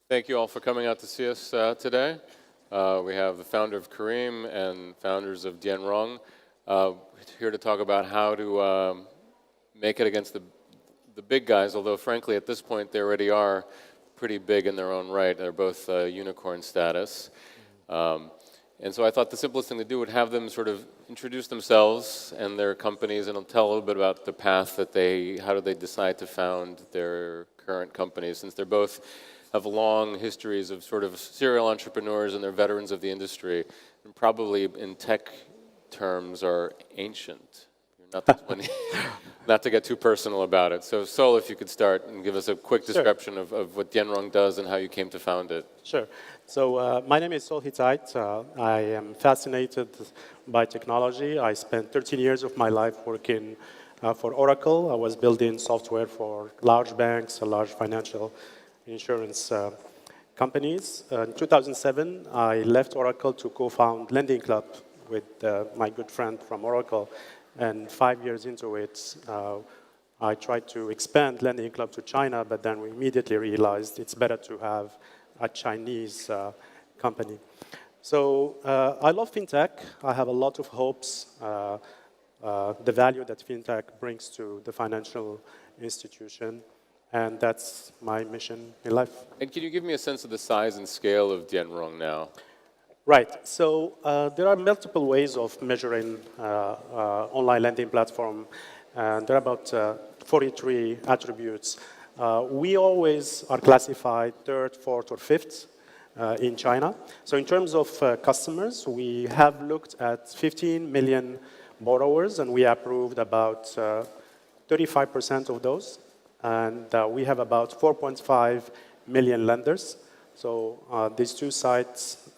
Thank you all for coming out to see us today. We have the founder of Careem and founders of Dianrong here to talk about how to make it against the big guys, although frankly at this point they already are pretty big in their own right. They're both unicorn status. And so I thought the simplest thing to do would have them sort of introduce themselves and their companies, and tell a little bit about the path that how did they decide to found their current companies, since they're both have long histories of sort of serial entrepreneurs and they're veterans of the industry, and probably in tech terms are ancient. Not to get too personal about it. So Sol, if you could start and give us a quick description of what Dianrong does and how you came to found it. Sure. So my name is Sol Htite. I am fascinated by technology. I spent 13 years of my life working for Oracle. I was building software for large banks, large financial insurance companies. In 2007, I left Oracle to co-found Lending Club with my good friend from Oracle. And 5 years into it, I tried to expand Lending Club to China, but then we immediately realized it's better to have a Chinese company. So I love fintech. I have a lot of hopes, the value that fintech brings to the financial institution. And that's my mission in life. And can you give me a sense of the size and scale of Dianrong now? Right. So there are multiple ways of measuring online lending platform. And there are about 43 attributes. We always are classified third, fourth, or fifth in China. So in terms of customers, we have looked at 15 million borrowers, and we approved about 35% of those. And we have about 4.5 million lenders. So these two sites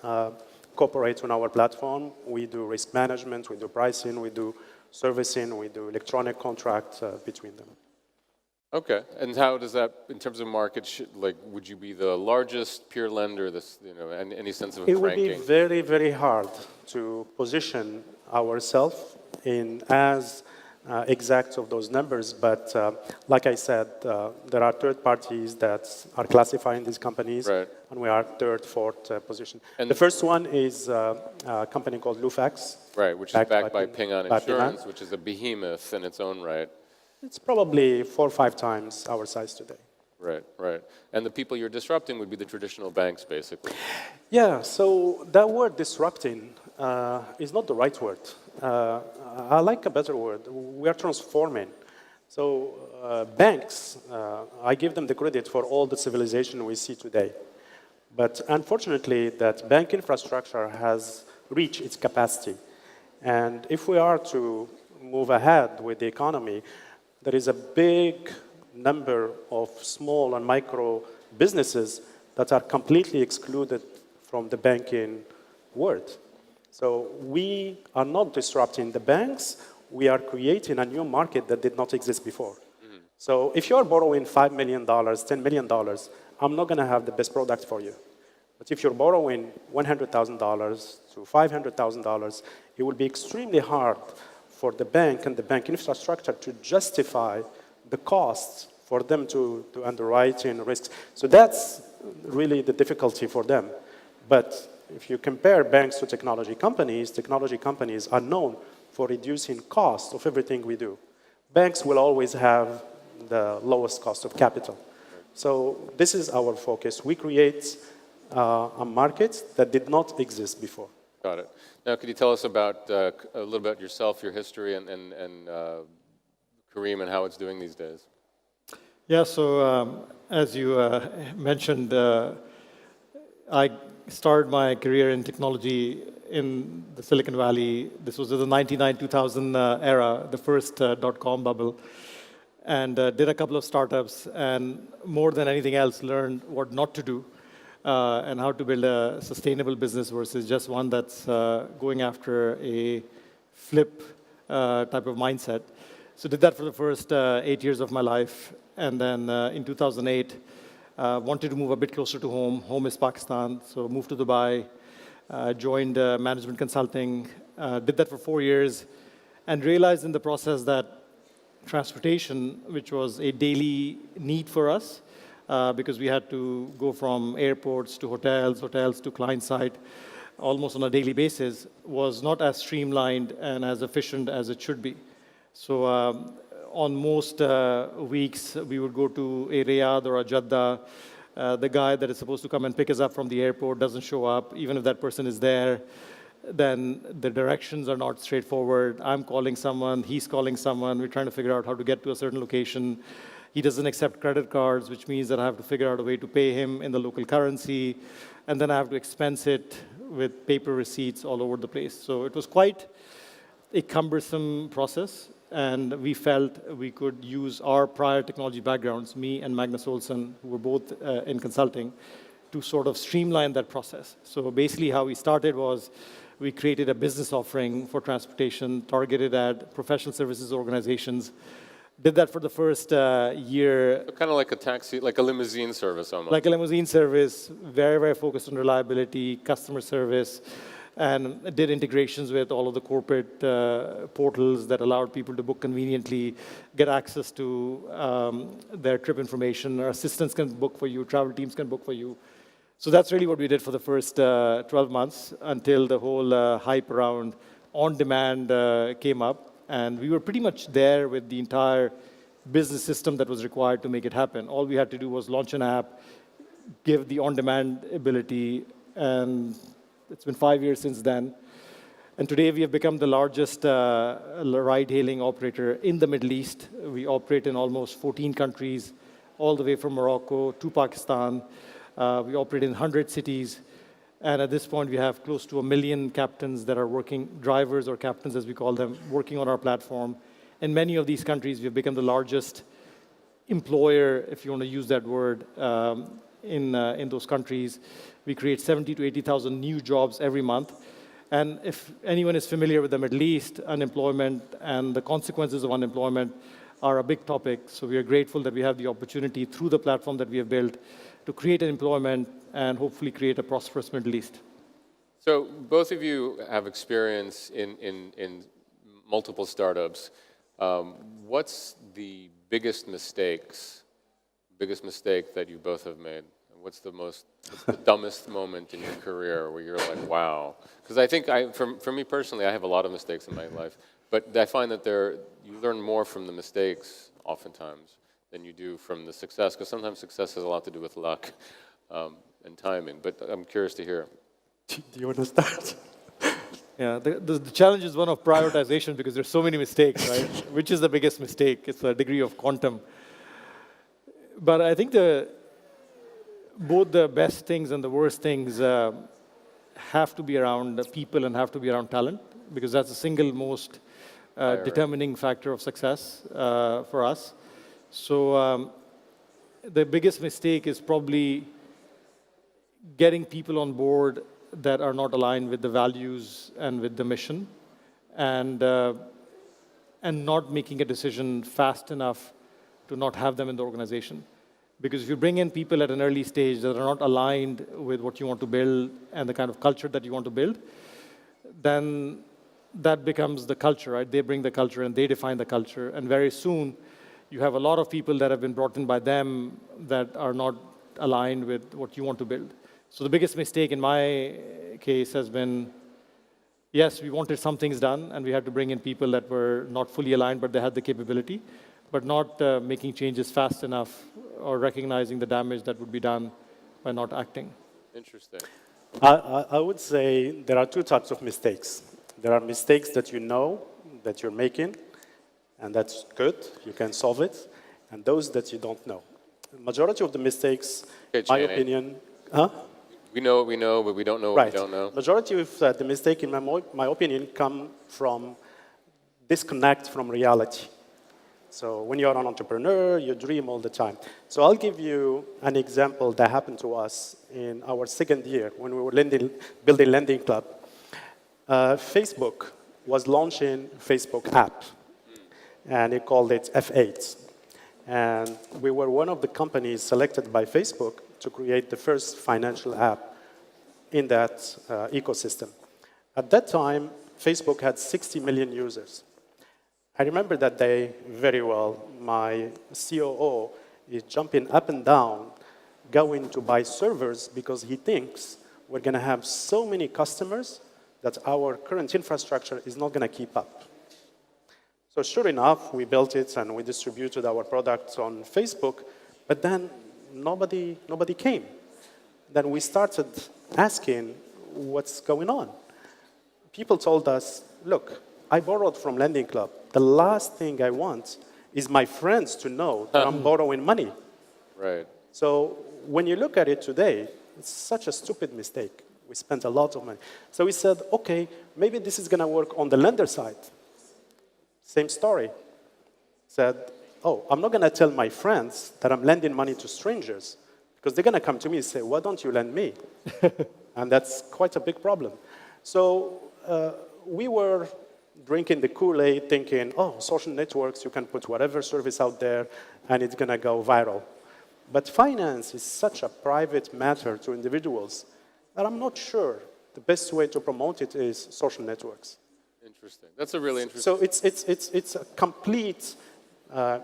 cooperate on our platform. We do risk management, we do pricing, we do servicing, we do electronic contract between them. Okay, and how does that, in terms of market, like, would you be the largest peer lender? This, any sense of it ranking? It would be very, very hard to position ourselves in as exact of those numbers, but like I said, there are third parties that are classifying these companies, right, and we are third, fourth position. And the first one is a company called Lufax. Right, which is backed by Ping An Insurance, which is a behemoth in its own right. It's probably 4 or 5 times our size today. Right, right. And the people you're disrupting would be the traditional banks, basically. Yeah, so that word disrupting is not the right word. I like a better word. We are transforming. So banks, I give them the credit for all the civilization we see today. But unfortunately, that bank infrastructure has reached its capacity. And if we are to move ahead with the economy, there is a big number of small and micro businesses that are completely excluded from the banking world. So we are not disrupting the banks, we are creating a new market that did not exist before. So if you're borrowing $5 million, $10 million, I'm not gonna have the best product for you. But if you're borrowing $100,000 to $500,000, it will be extremely hard for the bank and the bank infrastructure to justify the costs for them to underwrite in risks. So that's really the difficulty for them. But if you compare banks to technology companies are known for reducing cost of everything we do. Banks will always have the lowest cost of capital. So this is our focus. We create a market that did not exist before. Got it. Now, could you tell us about a little about yourself, your history, and Careem and how it's doing these days? Yeah, so as you mentioned, I started my career in technology in the Silicon Valley. This was the 99-2000 era, the first dot-com bubble, and did a couple of startups, and more than anything else, learned what not to do and how to build a sustainable business versus just one that's going after a flip type of mindset. So did that for the first 8 years of my life, and then in 2008, wanted to move a bit closer to home. Home is Pakistan, so moved to Dubai, joined management consulting, did that for 4 years, and realized in the process that transportation, which was a daily need for us, because we had to go from airports to hotels, hotels to client site, almost on a daily basis, was not as streamlined and as efficient as it should be. So on most weeks, we would go to a Riyadh or a Jeddah. The guy that is supposed to come and pick us up from the airport doesn't show up, even if that person is there. Then the directions are not straightforward. I'm calling someone, he's calling someone. We're trying to figure out how to get to a certain location. He doesn't accept credit cards, which means that I have to figure out a way to pay him in the local currency. And then I have to expense it with paper receipts all over the place. So it was quite a cumbersome process. And we felt we could use our prior technology backgrounds, me and Magnus Olsson, who were both in consulting, to sort of streamline that process. So basically how we started was we created a business offering for transportation targeted at professional services organizations. Did that for the first year. So kind of like a taxi, like a limousine service almost. Like a limousine service, very, very focused on reliability, customer service, and did integrations with all of the corporate portals that allowed people to book conveniently, get access to their trip information. Our assistants can book for you, travel teams can book for you. So that's really what we did for the first 12 months until the whole hype around on-demand came up. And we were pretty much there with the entire business system that was required to make it happen. All we had to do was launch an app, give the on-demand ability, and it's been 5 years since then. And today we have become the largest ride-hailing operator in the Middle East. We operate in almost 14 countries, all the way from Morocco to Pakistan. We operate in 100 cities. And at this point, we have close to 1 million captains that are working, drivers or captains as we call them, working on our platform. In many of these countries, we have become the largest employer, if you want to use that word, in those countries. We create 70 to 80,000 new jobs every month. And if anyone is familiar with the Middle East, unemployment and the consequences of unemployment are a big topic. So we are grateful that we have the opportunity through the platform that we have built to create an employment and hopefully create a prosperous Middle East. So both of you have experience in multiple startups. What's the biggest mistake that you both have made? What's the dumbest moment in your career where you're like, wow? Because I think, for me personally, I have a lot of mistakes in my life, but I find that you learn more from the mistakes oftentimes than you do from the success, because sometimes success has a lot to do with luck and timing. But I'm curious to hear. Do you want to start? Yeah, the challenge is one of prioritization because there's so many mistakes, right? Which is the biggest mistake? It's a degree of quantum. But I think both the best things and the worst things have to be around people and have to be around talent, because that's the single most determining factor of success for us. So the biggest mistake is probably getting people on board that are not aligned with the values and with the mission, and not making a decision fast enough to not have them in the organization. Because if you bring in people at an early stage that are not aligned with what you want to build and the kind of culture that you want to build, then that becomes the culture, right? They bring the culture and they define the culture. And very soon, you have a lot of people that have been brought in by them that are not aligned with what you want to build. So the biggest mistake in my case has been, yes, we wanted some things done, and we had to bring in people that were not fully aligned, but they had the capability, but not making changes fast enough or recognizing the damage that would be done by not acting. Interesting. I would say there are two types of mistakes. There are mistakes that you know that you're making, and that's good, you can solve it, and those that you don't know. The majority of the mistakes, Okay, my Chani. opinion, huh? We know what we know, but we don't know what we don't know. Majority of the mistake, in my opinion, come from disconnect from reality. So when you're an entrepreneur, you dream all the time. So I'll give you an example that happened to us in our second year when we were building Lending Club. Facebook was launching Facebook app, and it called it F8. And we were one of the companies selected by Facebook to create the first financial app in that ecosystem. At that time, Facebook had 60 million users. I remember that day very well. My COO is jumping up and down, going to buy servers because he thinks we're going to have so many customers that our current infrastructure is not going to keep up. So sure enough, we built it and we distributed our products on Facebook, but then nobody came. Then we started asking what's going on. People told us, look, I borrowed from Lending Club. The last thing I want is my friends to know that I'm borrowing money. Right. So when you look at it today, it's such a stupid mistake. We spent a lot of money. So we said, okay, maybe this is going to work on the lender side. Same story. Said, oh, I'm not going to tell my friends that I'm lending money to strangers because they're going to come to me and say, why don't you lend me? And that's quite a big problem. So we were drinking the Kool-Aid thinking, oh, social networks, you can put whatever service out there and it's going to go viral. But finance is such a private matter to individuals that I'm not sure the best way to promote it is social networks. Interesting. That's a really interesting. So it's a complete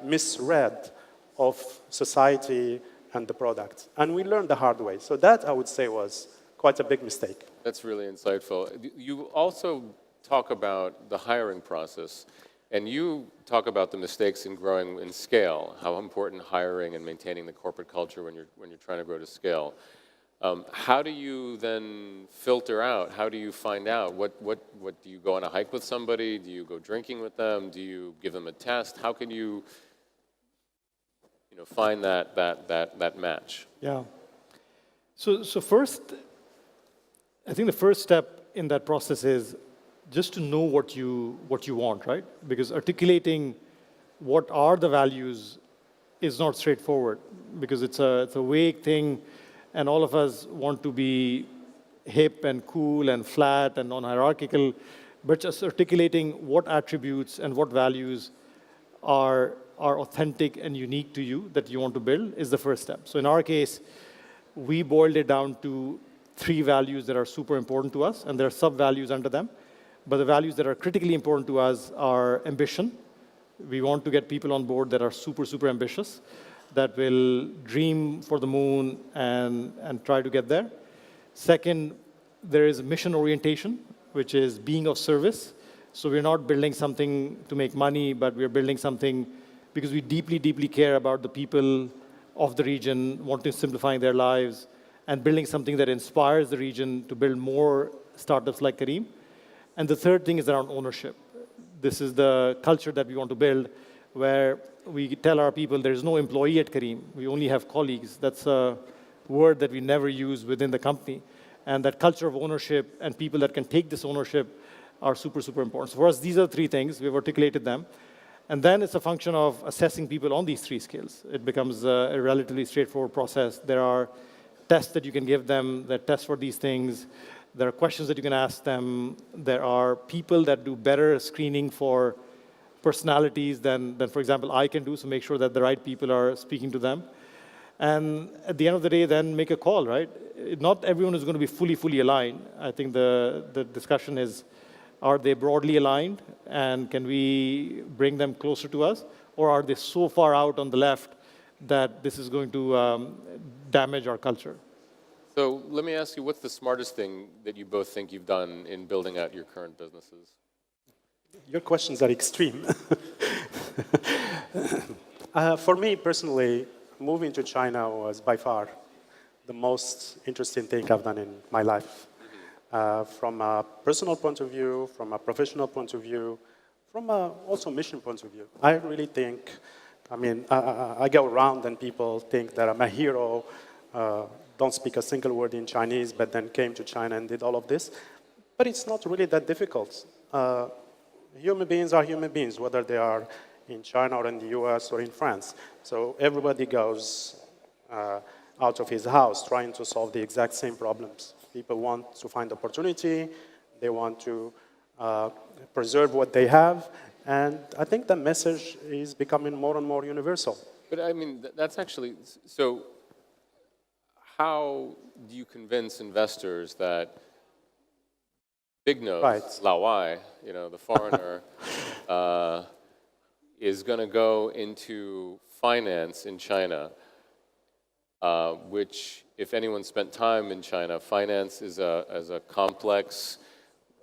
misread of society and the product. And we learned the hard way. So that, I would say, was quite a big mistake. That's really insightful. You also talk about the hiring process, and you talk about the mistakes in growing in scale, how important hiring and maintaining the corporate culture when you're trying to grow to scale. How do you then filter out? How do you find out? What do you go on a hike with somebody? Do you go drinking with them? Do you give them a test? How can you find that match? Yeah. So first, I think the first step in that process is just to know what you want, right? Because articulating what are the values is not straightforward because it's a vague thing, and all of us want to be hip and cool and flat and non-hierarchical, but just articulating what attributes and what values are authentic and unique to you that you want to build is the first step. So in our case, we boiled it down to 3 values that are super important to us, and there are sub-values under them. But the values that are critically important to us are ambition. We want to get people on board that are super, super ambitious, that will dream for the moon and try to get there. Second, there is mission orientation, which is being of service. So we're not building something to make money, but we're building something because we deeply, deeply care about the people of the region, wanting to simplify their lives, and building something that inspires the region to build more startups like Kareem. And the third thing is around ownership. This is the culture that we want to build, where we tell our people there is no employee at Kareem. We only have colleagues. That's a word that we never use within the company. And that culture of ownership and people that can take this ownership are super, super important. So for us, these are 3 things. We've articulated them. And then it's a function of assessing people on these 3 skills. It becomes a relatively straightforward process. There are tests that you can give them that test for these things. There are questions that you can ask them. There are people that do better screening for personalities than, for example, I can do, so make sure that the right people are speaking to them. And at the end of the day, then make a call, right? Not everyone is going to be fully aligned. I think the discussion is, are they broadly aligned, and can we bring them closer to us? Or are they so far out on the left that this is going to damage our culture? So let me ask you, what's the smartest thing that you both think you've done in building out your current businesses? Your questions are extreme. For me personally, moving to China was by far the most interesting thing I've done in my life. From a personal point of view, from a professional point of view, from a also mission point of view. I really think, I go around and people think that I'm a hero, don't speak a single word in Chinese, but then came to China and did all of this. But it's not really that difficult. Human beings are human beings, whether they are in China or in the US or in France. So everybody goes out of his house trying to solve the exact same problems. People want to find opportunity, they want to preserve what they have, and I think the message is becoming more and more universal. But I mean, that's actually, so how do you convince investors that Big Nose, Right. Lao Wai, the foreigner, is going to go into finance in China, which, if anyone spent time in China, finance is a complex,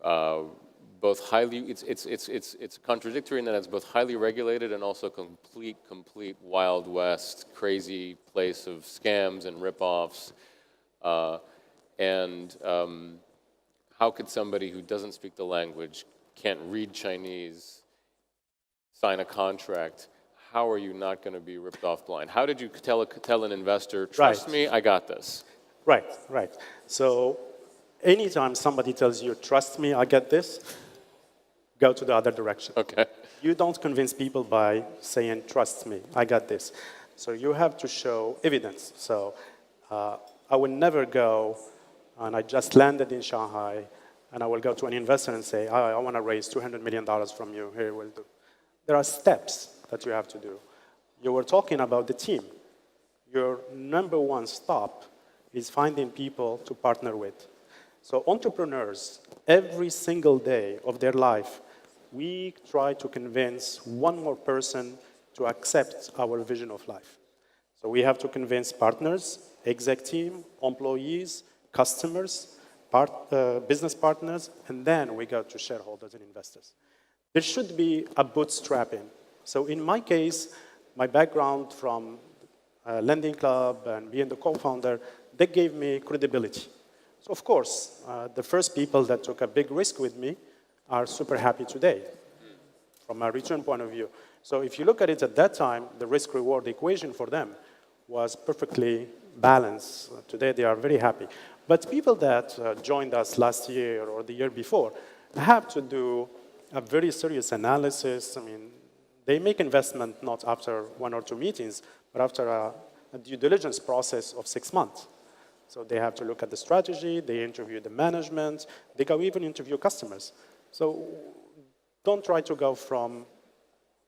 both highly, it's contradictory in that it's both highly regulated and also complete Wild West, crazy place of scams and ripoffs. And how could somebody who doesn't speak the language, can't read Chinese, sign a contract? How are you not going to be ripped off blind? How did you tell an investor, trust me, I got this? Right, right. So anytime somebody tells you, trust me, I get this, go to the other direction. Okay. You don't convince people by saying, trust me, I got this. So you have to show evidence. So I will never go, and I just landed in Shanghai, and I will go to an investor and say, I want to raise $200 million from you. Here, we'll do. There are steps that you have to do. You were talking about the team. Your number one stop is finding people to partner with. So entrepreneurs, every single day of their life, we try to convince one more person to accept our vision of life. So we have to convince partners, exec team, employees, customers, business partners, and then we go to shareholders and investors. There should be a bootstrapping. So in my case, my background from Lending Club and being the co-founder, they gave me credibility. So of course, the first people that took a big risk with me are super happy today from a return point of view. So if you look at it at that time, the risk-reward equation for them was perfectly balanced. Today, they are very happy. But people that joined us last year or the year before have to do a very serious analysis. I mean, they make investment not after 1 or 2 meetings, but after a due diligence process of 6 months. So they have to look at the strategy, they interview the management, they go even interview customers. So don't try to go from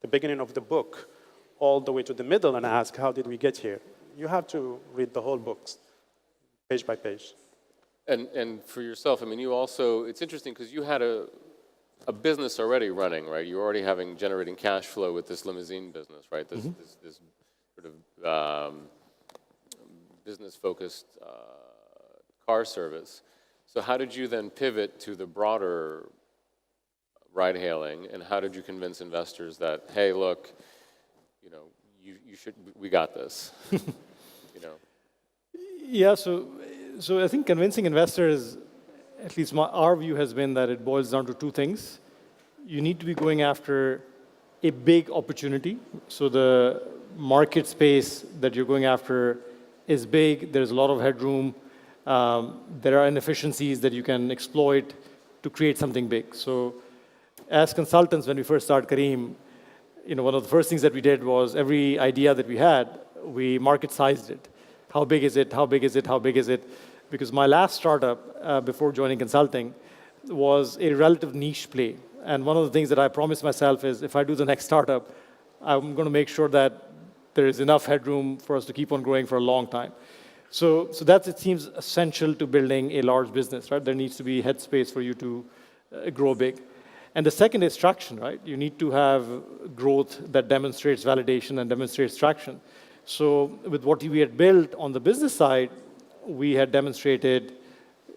the beginning of the book all the way to the middle and ask, how did we get here? You have to read the whole books, page by page. And for yourself, I mean, you also, it's interesting because you had a business already running, right? You were already generating cash flow with this limousine business, right? This sort of business-focused car service. So how did you then pivot to the broader ride-hailing, and how did you convince investors that, hey, look, you know, we got this, you know? Yeah, so I think convincing investors, at least our view has been that it boils down to 2 things. You need to be going after a big opportunity. So the market space that you're going after is big. There's a lot of headroom. There are inefficiencies that you can exploit to create something big. So as consultants, when we first started Careem, you know, one of the first things that we did was every idea that we had, we market sized it. How big is it? How big is it? How big is it? Because my last startup before joining consulting was a relative niche play. And one of the things that I promised myself is if I do the next startup, I'm going to make sure that there is enough headroom for us to keep on growing for a long time. So that, it seems, essential to building a large business, right? There needs to be headspace for you to grow big. And the second is traction, right? You need to have growth that demonstrates validation and demonstrates traction. So with what we had built on the business side, we had demonstrated,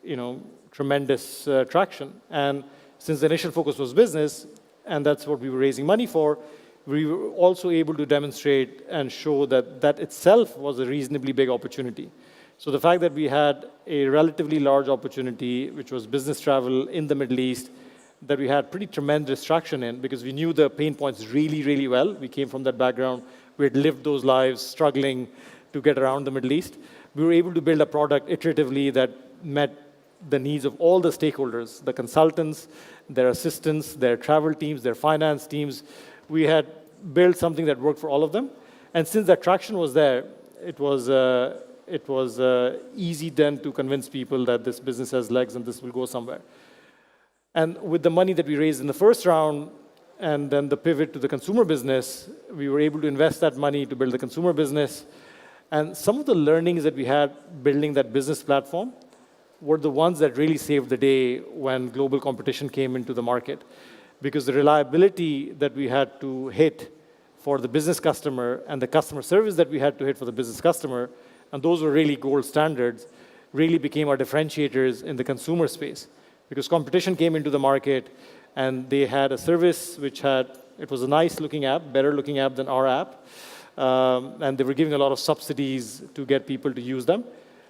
you know, tremendous traction. And since the initial focus was business, and that's what we were raising money for, we were also able to demonstrate and show that that itself was a reasonably big opportunity. So the fact that we had a relatively large opportunity, which was business travel in the Middle East, that we had pretty tremendous traction in because we knew the pain points really, really well. We came from that background. We had lived those lives struggling to get around the Middle East. We were able to build a product iteratively that met the needs of all the stakeholders, the consultants, their assistants, their travel teams, their finance teams. We had built something that worked for all of them. And since that traction was there, it was easy then to convince people that this business has legs and this will go somewhere. And with the money that we raised in the first round, and then the pivot to the consumer business, we were able to invest that money to build the consumer business. And some of the learnings that we had building that business platform were the ones that really saved the day when global competition came into the market. Because the reliability that we had to hit for the business customer and the customer service that we had to hit for the business customer, and those were really gold standards, really became our differentiators in the consumer space. Because competition came into the market, and they had a service which it was a nice looking app, better looking app than our app, and they were giving a lot of subsidies to get people to use them,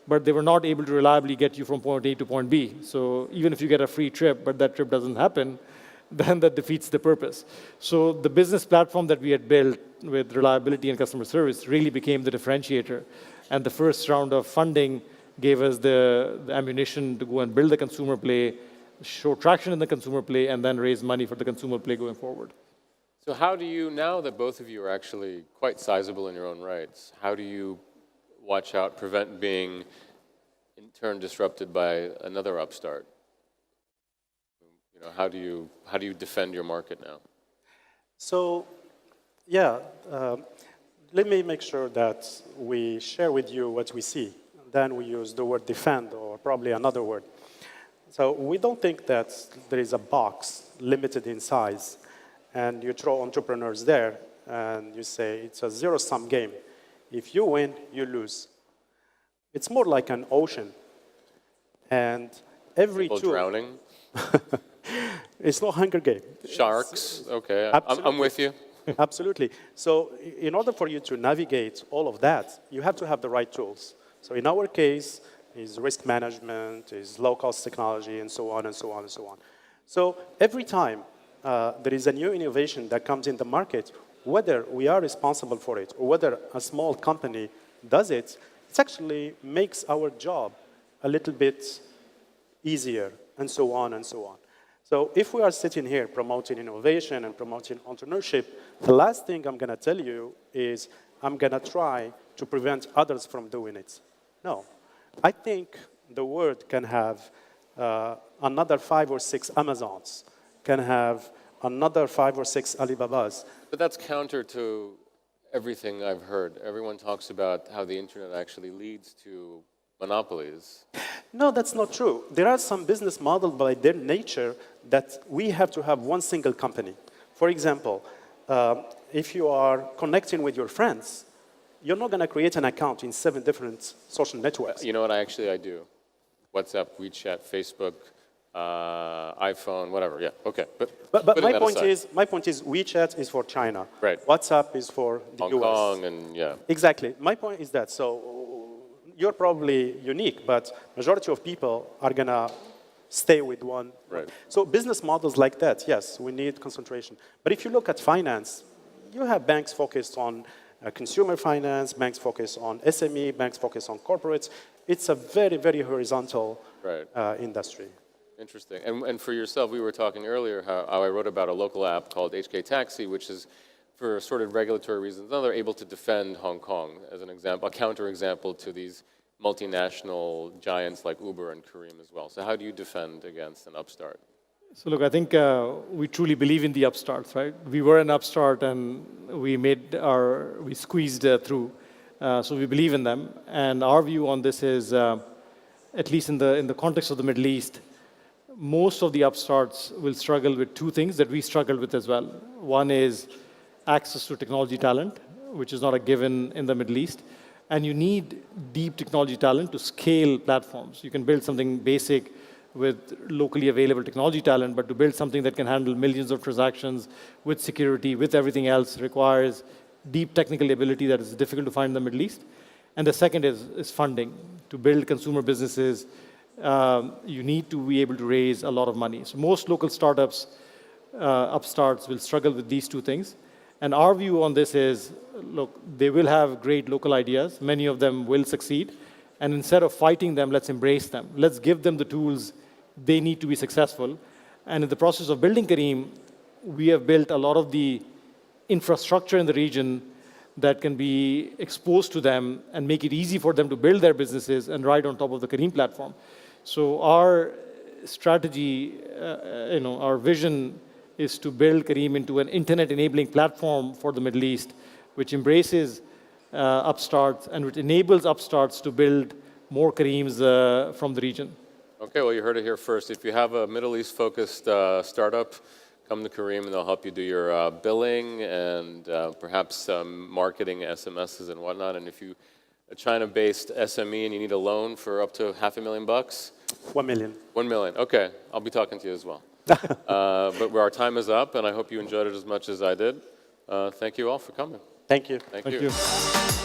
but they were not able to reliably get you from point A to point B. So even if you get a free trip, but that trip doesn't happen, then that defeats the purpose. So the business platform that we had built with reliability and customer service really became the differentiator. And the first round of funding gave us the ammunition to go and build the consumer play, show traction in the consumer play, and then raise money for the consumer play going forward. So how do you, now that both of you are actually quite sizable in your own rights, how do you watch out, prevent being in turn disrupted by another upstart? You know, how do you defend your market now? So, yeah, let me make sure that we share with you what we see. Then we use the word defend, or probably another word. So we don't think that there is a box limited in size, and you throw entrepreneurs there, and you say it's a zero-sum game. If you win, you lose. It's more like an ocean, and every People tool... drowning? It's no Hunger Game. Sharks? Okay, I'm with you. Absolutely. So in order for you to navigate all of that, you have to have the right tools. So in our case, is risk management, is low-cost technology, and so on, and so on, and so on. So every time there is a new innovation that comes in the market, whether we are responsible for it or whether a small company does it, it actually makes our job a little bit easier, and so on, and so on. So if we are sitting here promoting innovation and promoting entrepreneurship, the last thing I'm going to tell you is I'm going to try to prevent others from doing it. No. I think the world can have another 5 or 6 Amazons, can have another 5 or 6 Alibabas. But that's counter to everything I've heard. Everyone talks about how the internet actually leads to monopolies. No, that's not true. There are some business models by their nature that we have to have one single company. For example, if you are connecting with your friends, you're not going to create an account in 7 different social networks. You know what, I do. WhatsApp, WeChat, Facebook, iPhone, whatever, yeah, okay. But my point is WeChat is for China. Right. WhatsApp is for the US. Hong Kong and, yeah. Exactly. My point is that, so you're probably unique, but majority of people are going to stay with one. Right. So business models like that, yes, we need concentration. But if you look at finance, you have banks focused on consumer finance, banks focus on SME, banks focus on corporates. It's a very, very horizontal industry. Interesting. And for yourself, we were talking earlier how I wrote about a local app called HK Taxi, which is, for assorted regulatory reasons, now they're able to defend Hong Kong as an example, a counterexample to these multinational giants like Uber and Careem as well. So how do you defend against an upstart? So look, I think we truly believe in the upstarts, right? We were an upstart and we squeezed through. So we believe in them. And our view on this is, at least in the context of the Middle East, most of the upstarts will struggle with 2 things that we struggled with as well. One is access to technology talent, which is not a given in the Middle East. And you need deep technology talent to scale platforms. You can build something basic with locally available technology talent, but to build something that can handle millions of transactions with security, with everything else, requires deep technical ability that is difficult to find in the Middle East. And the second is funding. To build consumer businesses, you need to be able to raise a lot of money. So most local startups, upstarts, will struggle with these 2 things. And our view on this is, look, they will have great local ideas. Many of them will succeed. And instead of fighting them, let's embrace them. Let's give them the tools they need to be successful. And in the process of building Careem, we have built a lot of the infrastructure in the region that can be exposed to them and make it easy for them to build their businesses and ride on top of the Careem platform. So our strategy, our vision is to build Careem into an internet-enabling platform for the Middle East, which embraces upstarts and which enables upstarts to build more Careems from the region. Okay, well, you heard it here first. If you have a Middle East-focused startup, come to Kareem and they'll help you do your billing and perhaps marketing SMSs and whatnot. And if you a China-based SME and you need a loan for up to $500,000, 1 million. 1 million. Okay, I'll be talking to you as well. But our time is up, and I hope you enjoyed it as much as I did. Thank you all for coming. Thank you. Thank Thank you. you.